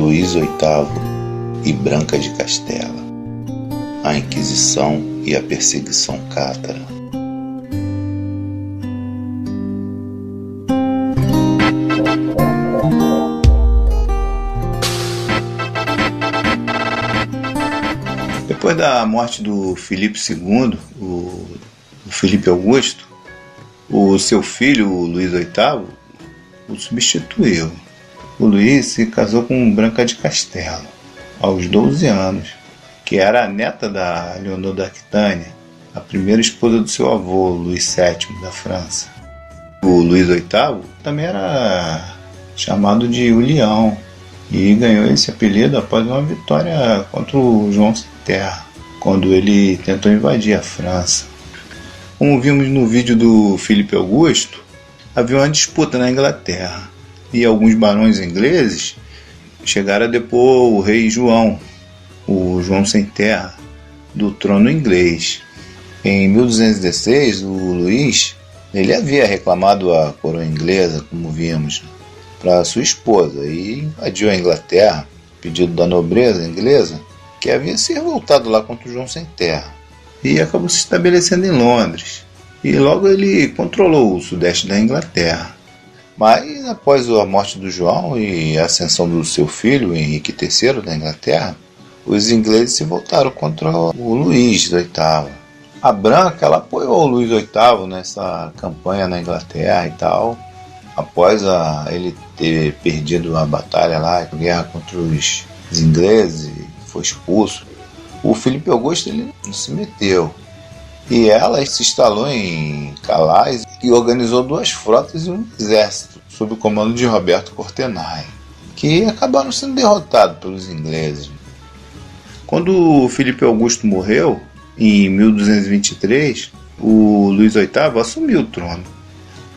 Luís VIII e Branca de Castela, a Inquisição e a perseguição cátara. Depois da morte do Filipe II, o Filipe Augusto, o seu filho, o Luís VIII, o substituiu. O Luís se casou com Branca de Castela, aos 12 anos, que era a neta da Leonor d'Aquitânia, a primeira esposa do seu avô, Luís VII, da França. O Luís VIII também era chamado de O Leão, e ganhou esse apelido após uma vitória contra o João Sem Terra, quando ele tentou invadir a França. Como vimos no vídeo do Filipe Augusto, havia uma disputa na Inglaterra, e alguns barões ingleses chegaram a depor o rei João, o João Sem Terra, do trono inglês. Em 1216, o Luís ele havia reclamado a coroa inglesa, como vimos, para sua esposa e invadiu a Inglaterra, pedido da nobreza inglesa, que havia se revoltado lá contra o João Sem Terra, e acabou se estabelecendo em Londres. E logo ele controlou o sudeste da Inglaterra. Mas após a morte do João e a ascensão do seu filho, Henrique III, da Inglaterra, os ingleses se voltaram contra o Luís VIII. A Branca ela apoiou o Luís VIII nessa campanha na Inglaterra e tal, após ele ter perdido a batalha lá, a guerra contra os ingleses, e foi expulso. O Filipe Augusto ele não se meteu. E ela se instalou em Calais e organizou 2 frotas e um exército, sob o comando de Roberto Courtenay, que acabaram sendo derrotados pelos ingleses. Quando o Filipe Augusto morreu, em 1223, o Luís VIII assumiu o trono.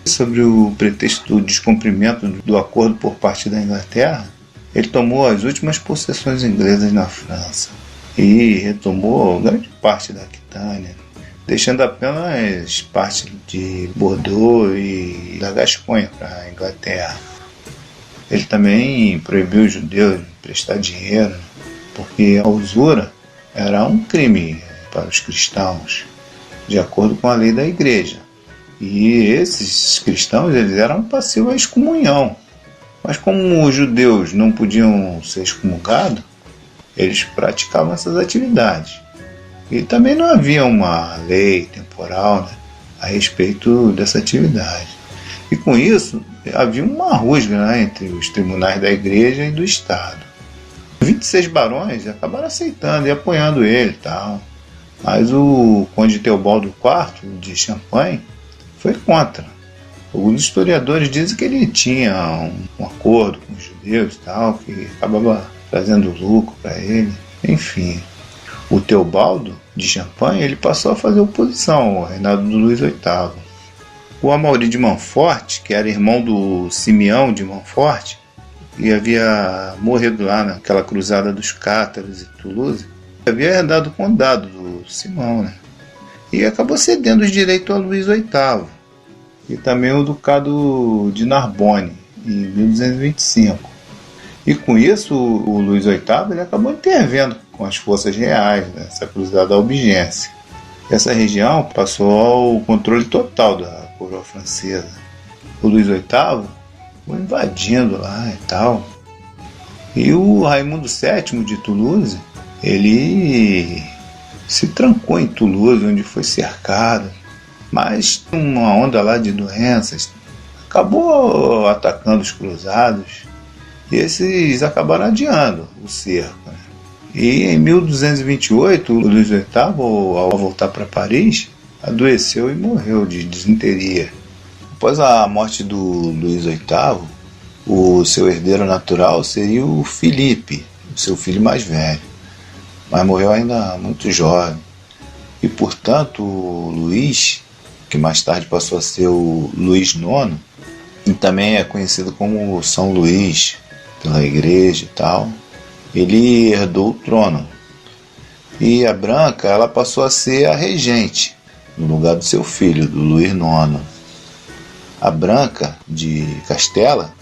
Sobre o pretexto do descumprimento do acordo por parte da Inglaterra, ele tomou as últimas possessões inglesas na França e retomou grande parte da Aquitânia, deixando apenas parte de Bordeaux e da Gasconha para a Inglaterra. Ele também proibiu os judeus de prestar dinheiro, porque a usura era um crime para os cristãos, de acordo com a lei da igreja. E esses cristãos eles eram passivos à excomunhão. Mas como os judeus não podiam ser excomungados, eles praticavam essas atividades. E também não havia uma lei temporal, a respeito dessa atividade. E com isso, havia uma rusga entre os tribunais da igreja e do Estado. 26 barões acabaram aceitando e apoiando ele. Tal. Mas o conde Teobaldo IV, de Champagne, foi contra. Alguns historiadores dizem que ele tinha um acordo com os judeus, tal, que acabava trazendo lucro para ele. Enfim, o Teobaldo de Champagne ele passou a fazer oposição ao reinado do Luís VIII. O Amaury de Montfort, que era irmão do Simeão de Montfort, e havia morrido lá naquela cruzada dos cátaros e Toulouse, havia herdado o condado do Simão, e acabou cedendo os direitos a Luís VIII, e também o ducado de Narbonne, em 1225. E com isso, o Luís VIII ele acabou intervendo com as forças reais nessa cruzada albigense. Essa região passou ao controle total da coroa francesa. O Luís VIII foi invadindo lá e tal. E o Raimundo VII de Toulouse, ele se trancou em Toulouse, onde foi cercado. Mas uma onda lá de doenças acabou atacando os cruzados. E esses acabaram adiando o cerco. E em 1228, o Luís VIII, ao voltar para Paris, adoeceu e morreu de disenteria. Após a morte do Luís VIII, o seu herdeiro natural seria o Filipe, o seu filho mais velho, mas morreu ainda muito jovem. E, portanto, o Luís, que mais tarde passou a ser o Luís IX, e também é conhecido como São Luís pela igreja e tal, ele herdou o trono. E a Branca ela passou a ser a regente, no lugar do seu filho, do Luís IX. A Branca de Castela,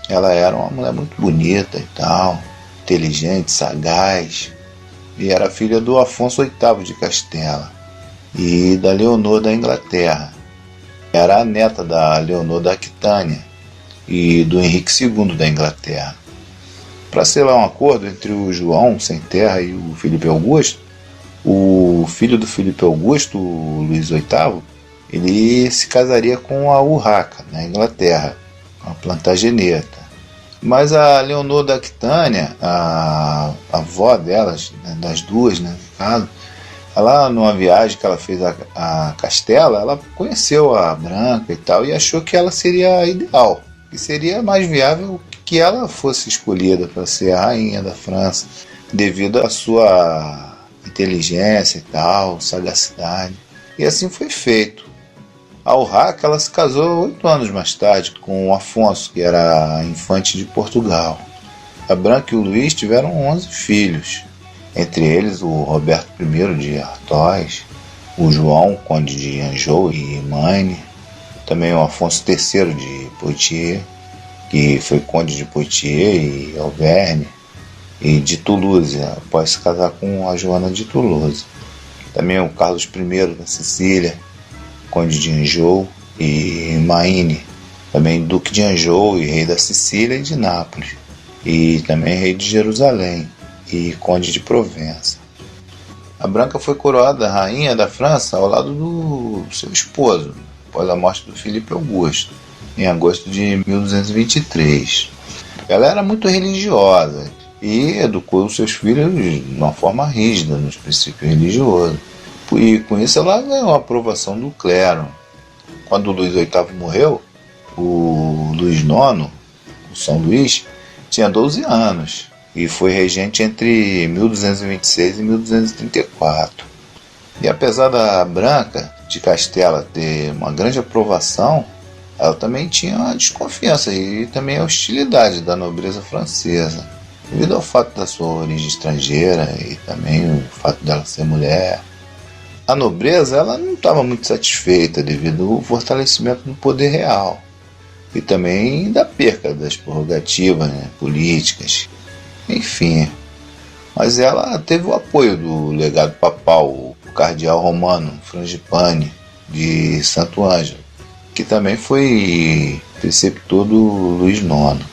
ela era uma mulher muito bonita e tal, inteligente, sagaz, e era filha do Afonso VIII de Castela e da Leonor da Inglaterra. Era a neta da Leonor da Aquitânia e do Henrique II da Inglaterra. Para selar um acordo entre o João sem terra e o Filipe Augusto, o filho do Filipe Augusto, o Luís VIII, ele se casaria com a Urraca, na Inglaterra, uma plantageneta. Mas a Leonor da Aquitânia, a avó delas, né, das duas, né, no caso, ela, numa viagem que ela fez a Castela, ela conheceu a Branca e tal, e achou que ela seria a ideal, que seria mais viável que ela fosse escolhida para ser a rainha da França, devido à sua inteligência e tal, sagacidade. E assim foi feito. A Urraca, ela se casou 8 anos mais tarde com o Afonso, que era infante de Portugal. A Branca e o Luís tiveram 11 filhos, entre eles o Roberto I de Artois, o João, conde de Anjou e Maine, também o Afonso III de Poitiers, que foi conde de Poitiers e Auvergne, e de Toulouse, após se casar com a Joana de Toulouse. Também o Carlos I da Sicília, conde de Anjou e Maine, também duque de Anjou e rei da Sicília e de Nápoles, e também rei de Jerusalém e conde de Provença. A Branca foi coroada rainha da França ao lado do seu esposo, após a morte do Filipe Augusto, em agosto de 1223. Ela era muito religiosa e educou os seus filhos de uma forma rígida nos princípios religiosos. E com isso ela ganhou a aprovação do clero. Quando o Luís VIII morreu, o Luís IX, o São Luís, tinha 12 anos e foi regente entre 1226 e 1234. E apesar da Branca de Castela ter uma grande aprovação, ela também tinha a desconfiança e também a hostilidade da nobreza francesa, devido ao fato da sua origem estrangeira e também o fato dela ser mulher. A nobreza ela não estava muito satisfeita devido ao fortalecimento do poder real e também da perca das prerrogativas, né, políticas, enfim. Mas ela teve o apoio do legado papal, o cardeal romano Frangipane de Santo Ângelo, que também foi preceptor do Luís IX.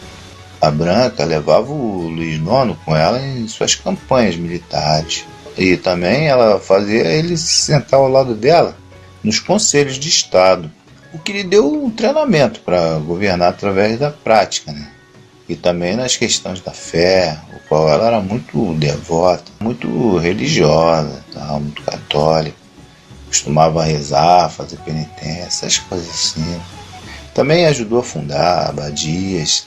A Branca levava o Luís IX com ela em suas campanhas militares. E também ela fazia ele se sentar ao lado dela nos conselhos de Estado, o que lhe deu um treinamento para governar através da prática, né? E também nas questões da fé, o qual ela era muito devota, muito religiosa, muito católica, costumava rezar, fazer penitência, essas coisas assim. Também ajudou a fundar abadias.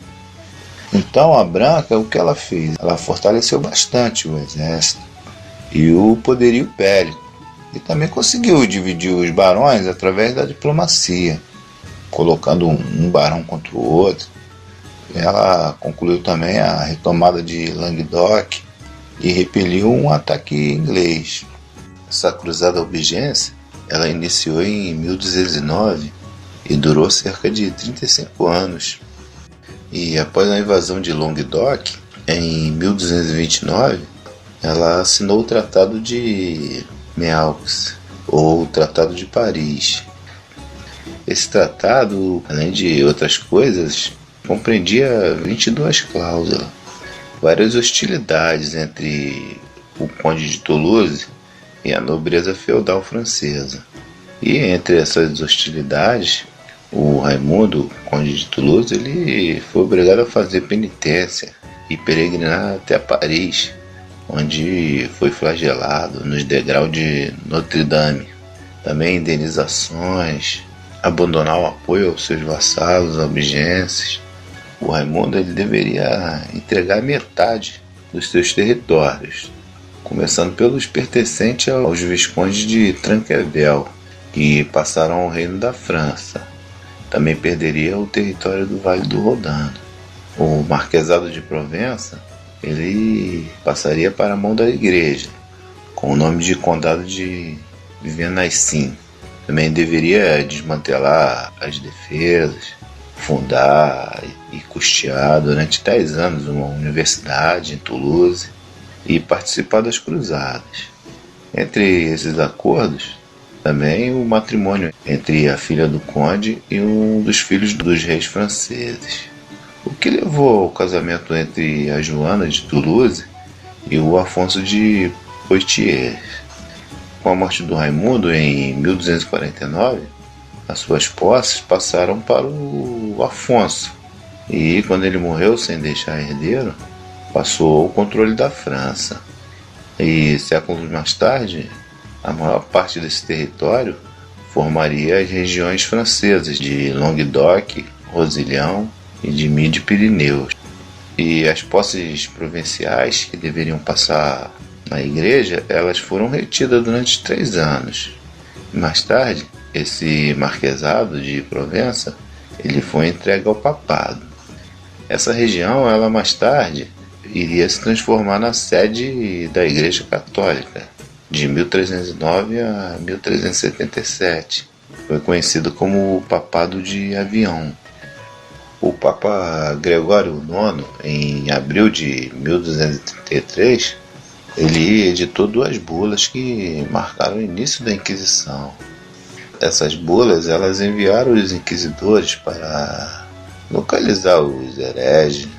Então a Branca, o que ela fez? Ela fortaleceu bastante o exército e o poderio bélico, e também conseguiu dividir os barões através da diplomacia, colocando um barão contra o outro. Ela concluiu também a retomada de Languedoc e repeliu um ataque inglês. Essa cruzada albigense ela iniciou em 1209 e durou cerca de 35 anos. E após a invasão de Languedoc, em 1229, ela assinou o Tratado de Meaux, ou Tratado de Paris. Esse tratado, além de outras coisas, compreendia 22 cláusulas, várias hostilidades entre o conde de Toulouse e a nobreza feudal francesa. E entre essas hostilidades, o Raimundo, conde de Toulouse, ele foi obrigado a fazer penitência e peregrinar até Paris, onde foi flagelado nos degraus de Notre-Dame. Também indenizações, abandonar o apoio aos seus vassalos albigenses. O Raimundo ele deveria entregar metade dos seus territórios, começando pelos pertencentes aos viscondes de Tranquevel, que passaram ao reino da França. Também perderia o território do Vale do Rodano. O Marquesado de Provença ele passaria para a mão da igreja, com o nome de Condado de Venaissin. Também deveria desmantelar as defesas, fundar e custear durante 10 anos uma universidade em Toulouse e participar das cruzadas. Entre esses acordos, também o matrimônio entre a filha do conde e um dos filhos dos reis franceses, o que levou ao casamento entre a Joana de Toulouse e o Afonso de Poitiers. Com a morte do Raimundo em 1249, as suas posses passaram para o Afonso, e quando ele morreu sem deixar herdeiro, passou ao controle da França. E séculos mais tarde, a maior parte desse território formaria as regiões francesas de Languedoc, Roussillon e de Midi-Pyrénées. E as posses provinciais que deveriam passar na igreja, elas foram retidas durante 3 anos. Mais tarde, esse marquesado de Provença, ele foi entregue ao papado. Essa região, ela mais tarde, iria se transformar na sede da Igreja Católica, de 1309 a 1377. Foi conhecido como o Papado de Avião. O Papa Gregório IX, em abril de 1233, ele editou 2 bulas que marcaram o início da Inquisição. Essas bulas, elas enviaram os inquisidores para localizar os hereges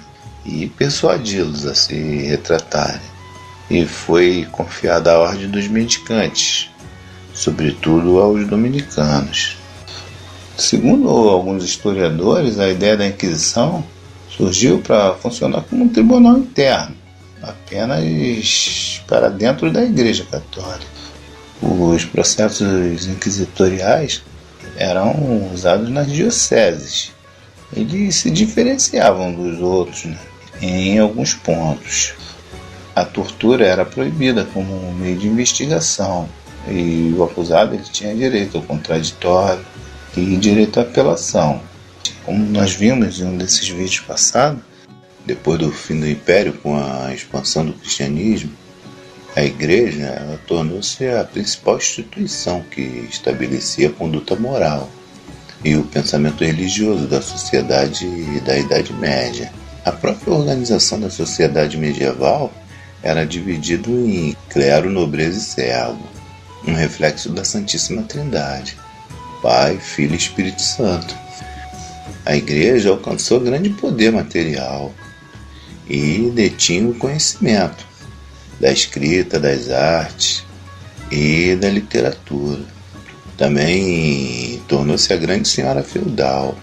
e persuadi-los a se retratarem. E foi confiada a ordem dos mendicantes, sobretudo aos dominicanos. Segundo alguns historiadores, a ideia da Inquisição surgiu para funcionar como um tribunal interno, apenas para dentro da Igreja Católica. Os processos inquisitoriais eram usados nas dioceses. Eles se diferenciavam dos outros, em alguns pontos. A tortura era proibida como um meio de investigação e o acusado ele tinha direito ao contraditório e direito à apelação. Como nós vimos em um desses vídeos passados, depois do fim do Império, com a expansão do cristianismo, a Igreja tornou-se a principal instituição que estabelecia a conduta moral e o pensamento religioso da sociedade da Idade Média. A própria organização da sociedade medieval era dividida em clero, nobreza e servo, um reflexo da Santíssima Trindade, Pai, Filho e Espírito Santo. A Igreja alcançou grande poder material e detinha o conhecimento da escrita, das artes e da literatura. Também tornou-se a grande senhora feudal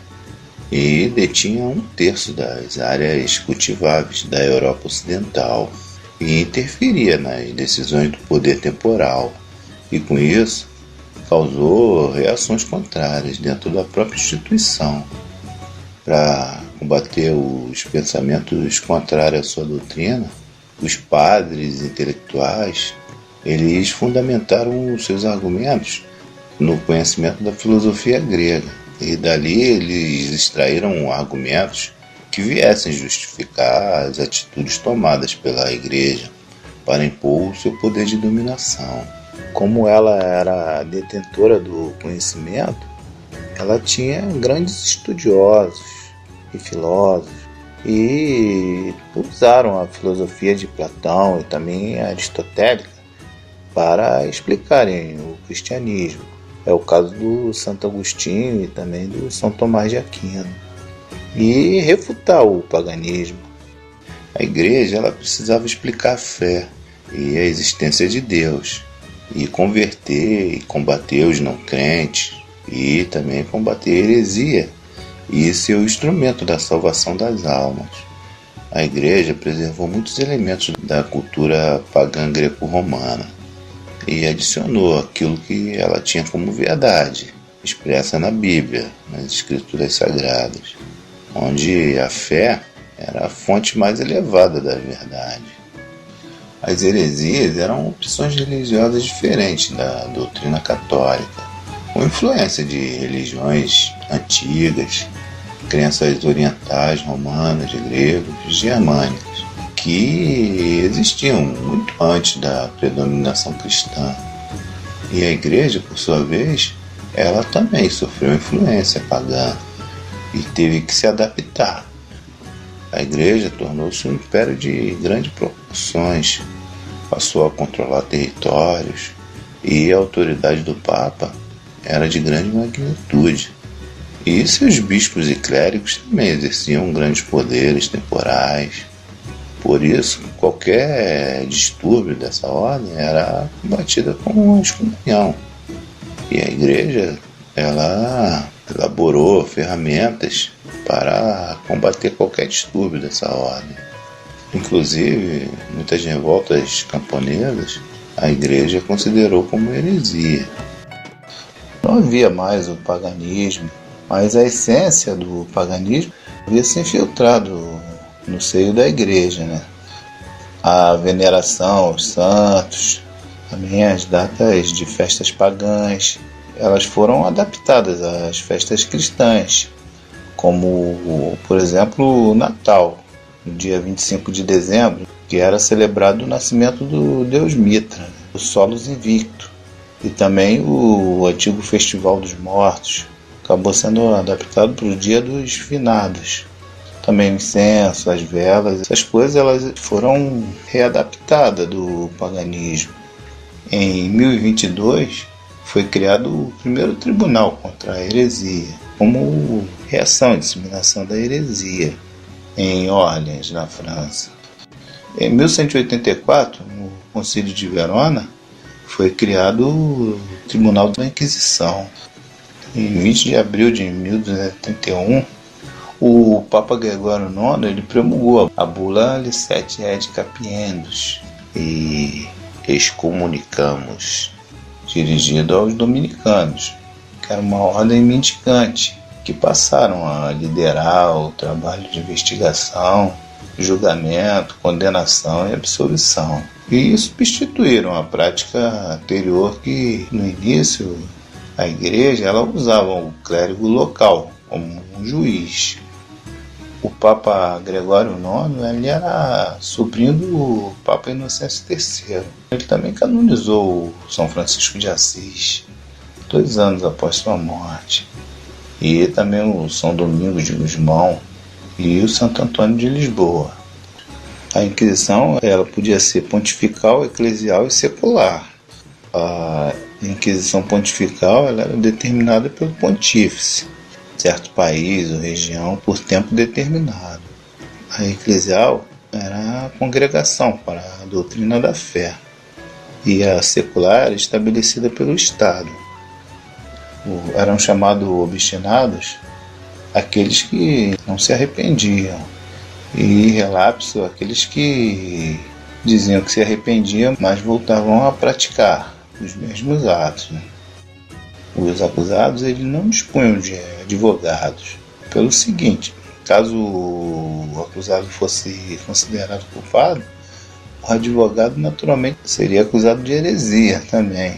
e detinha 1/3 das áreas cultiváveis da Europa Ocidental e interferia nas decisões do poder temporal e, com isso, causou reações contrárias dentro da própria instituição. Para combater os pensamentos contrários à sua doutrina, os padres intelectuais, eles fundamentaram os seus argumentos no conhecimento da filosofia grega, e dali eles extraíram argumentos que viessem justificar as atitudes tomadas pela Igreja para impor o seu poder de dominação. Como ela era detentora do conhecimento, ela tinha grandes estudiosos e filósofos, e usaram a filosofia de Platão e também a aristotélica para explicarem o cristianismo. É o caso do Santo Agostinho e também do São Tomás de Aquino. E refutar o paganismo. A Igreja ela precisava explicar a fé e a existência de Deus, e converter e combater os não crentes, e também combater a heresia e ser o instrumento da salvação das almas. A Igreja preservou muitos elementos da cultura pagã greco-romana e adicionou aquilo que ela tinha como verdade, expressa na Bíblia, nas Escrituras Sagradas, onde a fé era a fonte mais elevada da verdade. As heresias eram opções religiosas diferentes da doutrina católica, com influência de religiões antigas, crenças orientais, romanas, gregos e germânicas, que existiam muito antes da predominação cristã. E a Igreja, por sua vez, ela também sofreu influência pagã. e teve que se adaptar. A igreja tornou-se um império de grandes proporções, passou a controlar territórios e a autoridade do Papa era de grande magnitude. E seus bispos e clérigos também exerciam grandes poderes temporais. Por isso, qualquer distúrbio dessa ordem era combatida com excomunhão. E a igreja, ela elaborou ferramentas para combater qualquer distúrbio dessa ordem. Inclusive, muitas revoltas camponesas a igreja considerou como heresia. Não havia mais o paganismo, mas a essência do paganismo havia se infiltrado no seio da igreja, né? A veneração aos santos, também as datas de festas pagãs, elas foram adaptadas às festas cristãs, como, por exemplo, o Natal, no dia 25 de dezembro, que era celebrado o nascimento do deus Mitra, o Solos Invicto, e também o antigo Festival dos Mortos, acabou sendo adaptado para o Dia dos Finados. Também o incenso, as velas, essas coisas elas foram readaptadas do paganismo. Em 1022 foi criado o primeiro tribunal contra a heresia, como reação à disseminação da heresia, em Orleans, na França. Em 1184, no Concílio de Verona, foi criado o Tribunal da Inquisição. Em 20 de abril de 1231, o Papa Gregório IX ele promulgou a bula Licet et Capiendos e Excomunicamus, dirigido aos dominicanos, que era uma ordem mendicante, que passaram a liderar o trabalho de investigação, julgamento, condenação e absolvição. E substituíram a prática anterior que, no início, a igreja ela usava o clérigo local como um juiz. O Papa Gregório IX ele era sobrinho do Papa Inocêncio III. Ele também canonizou São Francisco de Assis, 2 anos após sua morte. E também o São Domingos de Gusmão e o Santo Antônio de Lisboa. A Inquisição ela podia ser pontifical, eclesial e secular. A Inquisição pontifical ela era determinada pelo pontífice, certo país ou região, por tempo determinado. A eclesial era a congregação para a doutrina da fé. E a secular era estabelecida pelo Estado. Eram chamados obstinados aqueles que não se arrependiam, e relapso aqueles que diziam que se arrependiam, mas voltavam a praticar os mesmos atos. Os acusados eles não dispunham de advogados. Pelo seguinte, caso o acusado fosse considerado culpado, o advogado naturalmente seria acusado de heresia também.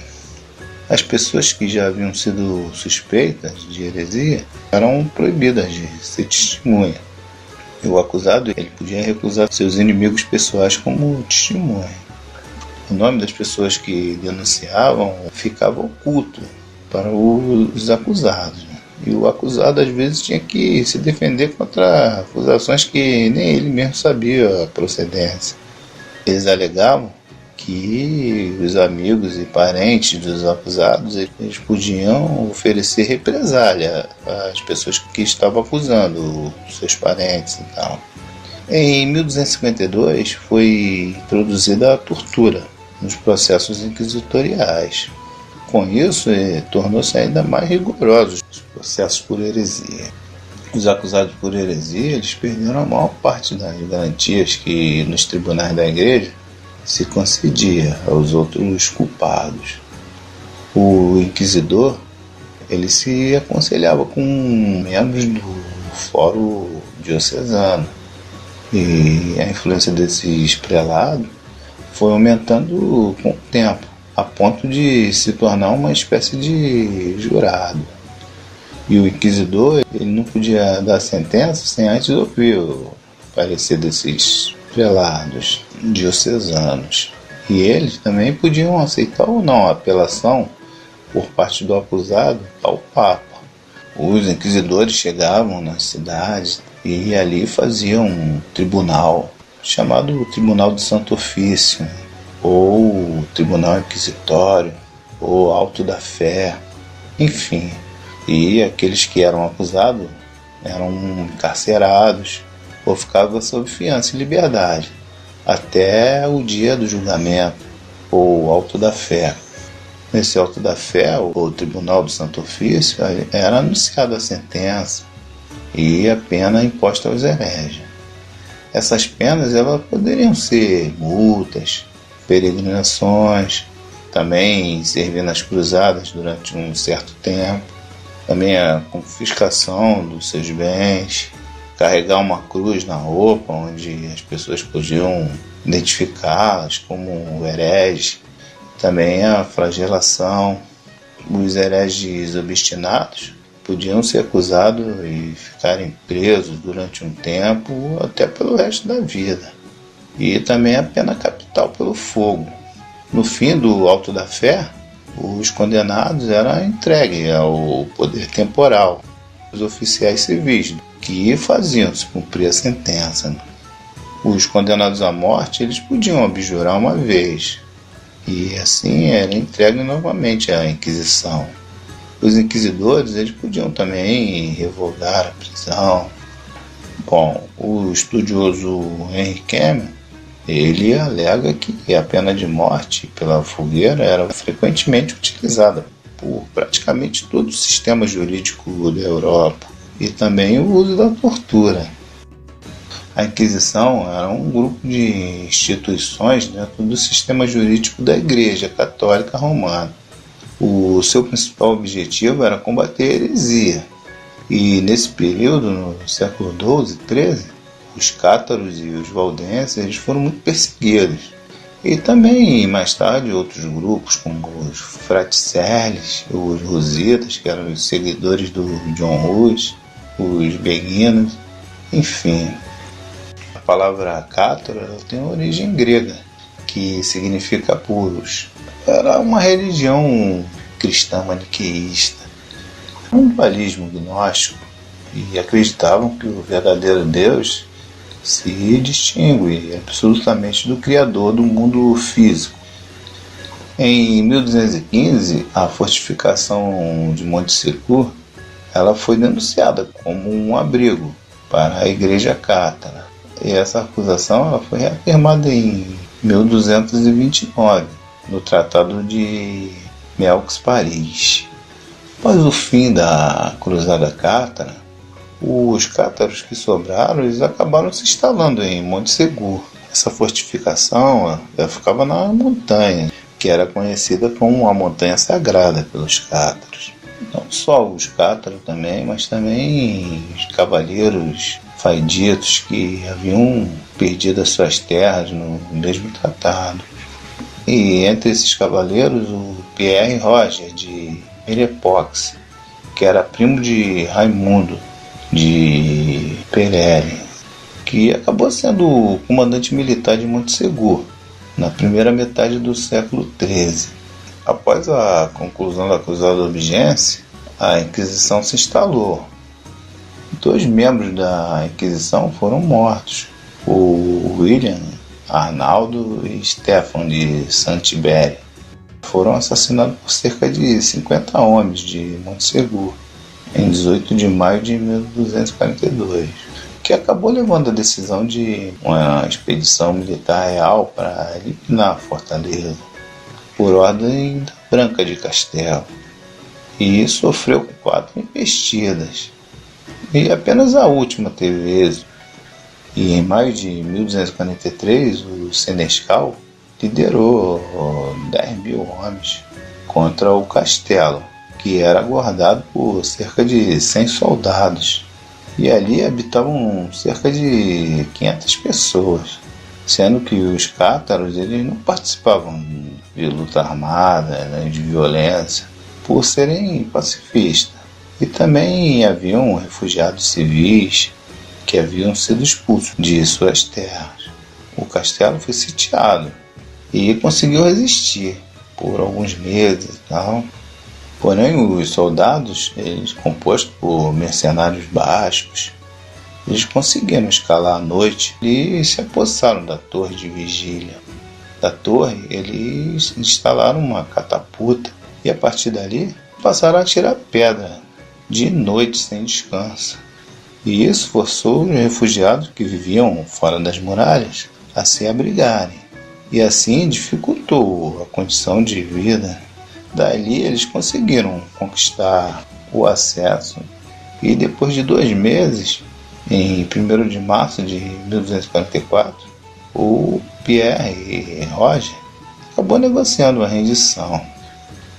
As pessoas que já haviam sido suspeitas de heresia eram proibidas de ser testemunha. E o acusado ele podia recusar seus inimigos pessoais como testemunha. O nome das pessoas que denunciavam ficava oculto para os acusados. E o acusado às vezes tinha que se defender contra acusações que nem ele mesmo sabia a procedência. Eles alegavam que os amigos e parentes dos acusados eles podiam oferecer represália às pessoas que estavam acusando, seus parentes e tal. Em 1252 foi introduzida a tortura nos processos inquisitoriais. Com isso, tornou-se ainda mais rigorosos os processos por heresia. Os acusados por heresia eles perderam a maior parte das garantias que nos tribunais da igreja se concedia aos outros culpados. O inquisidor ele se aconselhava com membros do fórum diocesano, e a influência desses prelados foi aumentando com o tempo, a ponto de se tornar uma espécie de jurado. E o inquisidor ele não podia dar sentença sem antes ouvir o parecer desses prelados diocesanos. E eles também podiam aceitar ou não a apelação por parte do acusado ao Papa. os inquisidores chegavam nas cidades e ali faziam um tribunal, chamado Tribunal do Santo Ofício, ou Tribunal Inquisitório, ou Auto da Fé, enfim. E aqueles que eram acusados eram encarcerados ou ficavam sob fiança e liberdade até o dia do julgamento, ou Auto da Fé. Nesse Auto da Fé, o Tribunal do Santo Ofício, era anunciada a sentença e a pena imposta aos hereges. Essas penas elas poderiam ser multas, peregrinações, também servir nas cruzadas durante um certo tempo, também a confiscação dos seus bens, carregar uma cruz na roupa onde as pessoas podiam identificá-las como hereges, também a flagelação. Os hereges obstinados podiam ser acusados e ficarem presos durante um tempo ou até pelo resto da vida. E também a pena capital pelo fogo. No fim do Auto da Fé, os condenados eram entregues ao poder temporal, os oficiais civis, que faziam se cumprir a sentença. Os condenados à morte eles podiam abjurar uma vez, e assim era entregue novamente à Inquisição. Os inquisidores eles podiam também revogar a prisão. Bom, o estudioso Henry Cameron ele alega que a pena de morte pela fogueira era frequentemente utilizada por praticamente todo o sistema jurídico da Europa, e também o uso da tortura. A Inquisição era um grupo de instituições dentro do sistema jurídico da Igreja Católica Romana. O seu principal objetivo era combater a heresia, e nesse período, no século XII e XIII, os cátaros e os valdenses eles foram muito perseguidos. E também, mais tarde, outros grupos, como os fraticeles, os rositas, que eram os seguidores do John Hus, os beguinos, enfim. A palavra cátaro tem origem grega, que significa puros. Era uma religião cristã maniqueísta, um dualismo gnóstico, e acreditavam que o verdadeiro Deus se distingue absolutamente do Criador do mundo físico. Em 1215, a fortificação de Monte Secur ela foi denunciada como um abrigo para a Igreja Cátara. E essa acusação ela foi reafirmada em 1229, no Tratado de Melx-Paris. Após o fim da Cruzada Cátara, os cátaros que sobraram eles acabaram se instalando em Monte Seguro. Essa fortificação ela ficava na montanha, que era conhecida como a Montanha Sagrada pelos cátaros. Não só os cátaros também, mas também os cavaleiros faiditos que haviam perdido as suas terras no mesmo tratado. E entre esses cavaleiros, o Pierre Roger de Mirepoix, que era primo de Raimundo de Pereire, que acabou sendo o comandante militar de Monte Seguro na primeira metade do século XIII. Após a conclusão da Cruzada Albigense, a Inquisição se instalou. 2 membros da Inquisição foram mortos, o William Arnaldo e Stefan de Saint-Ibéry. Foram assassinados por cerca de 50 homens de Monte Seguro em 18 de maio de 1242, que acabou levando a decisão de uma expedição militar real para eliminar a fortaleza, por ordem da Branca de Castelo, e sofreu 4 investidas, e apenas a última teve êxito. E em maio de 1243, o Senescal liderou 10.000 homens contra o castelo, que era guardado por cerca de 100 soldados, e ali habitavam cerca de 500 pessoas, sendo que os cátaros eles não participavam de luta armada, né, de violência, por serem pacifistas. E também haviam refugiados civis que haviam sido expulsos de suas terras. O castelo foi sitiado e conseguiu resistir por alguns meses e tal. Porém, os soldados, eles, compostos por mercenários bascos, eles conseguiram escalar à noite e se apossaram da torre de vigília. Da torre, eles instalaram uma catapulta e a partir dali passaram a tirar pedra de noite sem descanso. E isso forçou os refugiados que viviam fora das muralhas a se abrigarem. E assim dificultou a condição de vida. Dali eles conseguiram conquistar o acesso. E depois de 2 meses, em 1º de março de 1244, o Pierre Roger acabou negociando uma rendição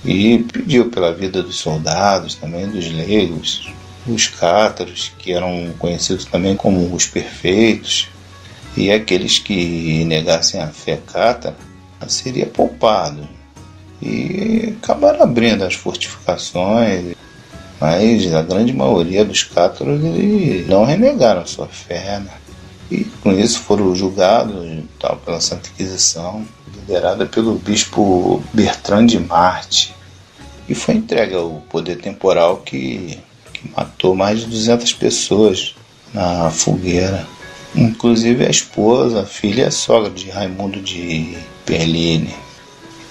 e pediu pela vida dos soldados, também dos leigos, os cátaros, que eram conhecidos também como os perfeitos, e aqueles que negassem a fé cátara seria poupado. E acabaram abrindo as fortificações, mas a grande maioria dos cátaros eles não renegaram a sua fé, né? E com isso foram julgados pela Santa Inquisição, liderada pelo bispo Bertrand de Marte, e foi entregue ao poder temporal que matou mais de 200 pessoas na fogueira, inclusive a esposa, a filha e a sogra de Raimundo de Perline.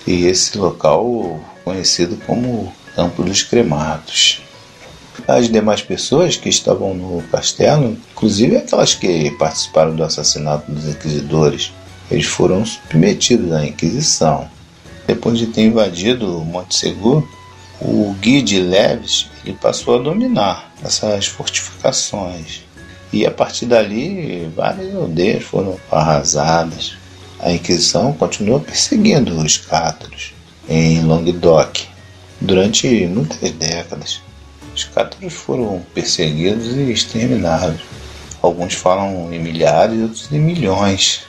E esse local conhecido como Campo dos Cremados. As demais pessoas que estavam no castelo, inclusive aquelas que participaram do assassinato dos inquisidores, eles foram submetidos à Inquisição. Depois de ter invadido Montsegur, o Guy de Leves ele passou a dominar essas fortificações. E a partir dali, várias aldeias foram arrasadas. A Inquisição continuou perseguindo os cátaros em Languedoc durante muitas décadas. Os cátaros foram perseguidos e exterminados. Alguns falam em milhares, outros em milhões.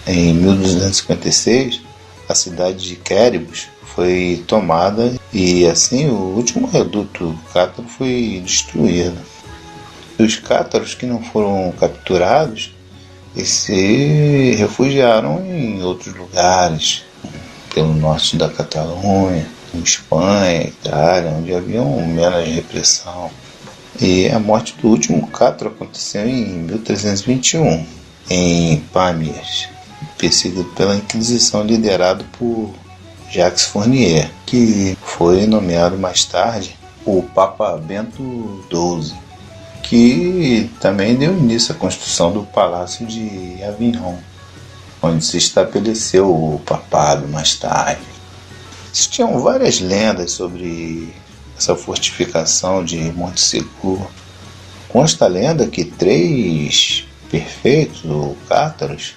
Em 1256, a cidade de Quéribus foi tomada e assim o último reduto cátaro foi destruído. Os cátaros que não foram capturados se refugiaram em outros lugares, pelo norte da Catalunha, em Espanha, Itália, onde havia menos repressão. E a morte do último cátaro aconteceu em 1321, em Pamiers, perseguido pela Inquisição liderado por Jacques Fournier, que foi nomeado mais tarde o Papa Bento XII, que também deu início à construção do Palácio de Avignon, onde se estabeleceu o papado mais tarde. Existiam várias lendas sobre essa fortificação de Montsegur. Consta a lenda que 3 perfeitos, ou cátaros,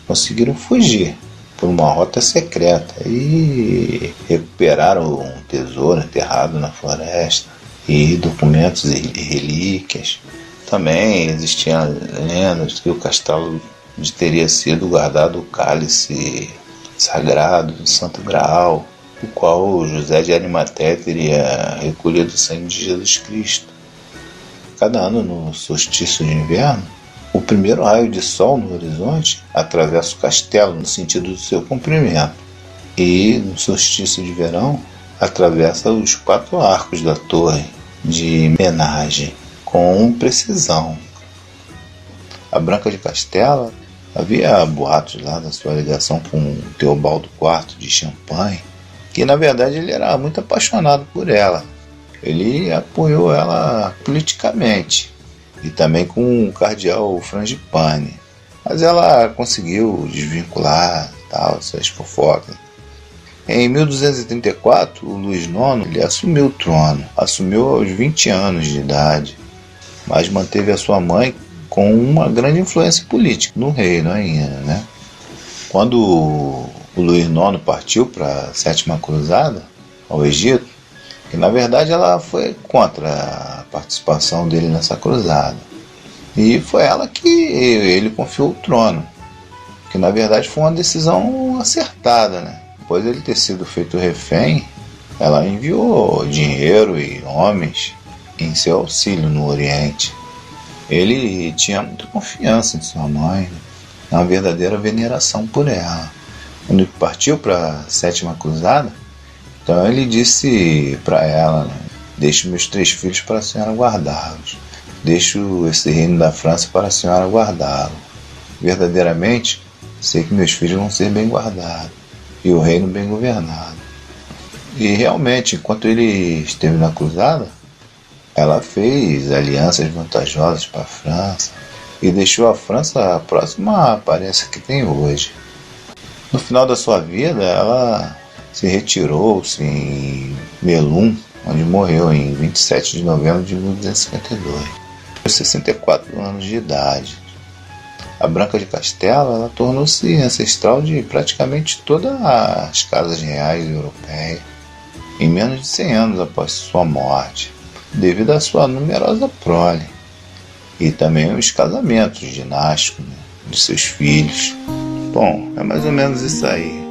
conseguiram fugir por uma rota secreta e recuperaram um tesouro enterrado na floresta e documentos e relíquias. Também existiam lendas que o castelo teria sido guardado o cálice sagrado do Santo Graal, o qual José de Arimateia teria recolhido o sangue de Jesus Cristo. Cada ano, no solstício de inverno, o primeiro raio de sol no horizonte atravessa o castelo no sentido do seu comprimento, e no solstício de verão atravessa os 4 arcos da torre de Menage com precisão. A Branca de Castela havia boatos lá da sua ligação com Teobaldo IV de Champagne, que na verdade ele era muito apaixonado por ela. Ele apoiou ela politicamente e também com o cardeal Frangipane, mas ela conseguiu desvincular essas fofocas. Em 1234, o Luís IX ele assumiu o trono, assumiu aos 20 anos de idade, mas manteve a sua mãe com uma grande influência política no reino ainda, né? Quando o Luís IX partiu para a Sétima Cruzada, ao Egito, que na verdade ela foi contra a participação dele nessa cruzada. E foi ela que ele confiou o trono, que na verdade foi uma decisão acertada, né? Após ele ter sido feito refém, ela enviou dinheiro e homens em seu auxílio no Oriente. Ele tinha muita confiança em sua mãe, uma verdadeira veneração por ela. Quando ele partiu para a Sétima Cruzada, Então ele disse para ela, né, deixo meus 3 filhos para a senhora guardá-los. Deixo esse reino da França para a senhora guardá-lo. Verdadeiramente, sei que meus filhos vão ser bem guardados e o reino bem governado. E realmente, enquanto ele esteve na cruzada, ela fez alianças vantajosas para a França e deixou a França próxima à aparência que tem hoje. No final da sua vida, ela se retirou-se em Melun, onde morreu em 27 de novembro de 1252, aos 64 anos de idade. A Branca de Castela ela tornou-se ancestral de praticamente todas as casas reais europeias em menos de 100 anos após sua morte, devido à sua numerosa prole e também os casamentos dinásticos, né, de seus filhos. Bom, é mais ou menos isso aí.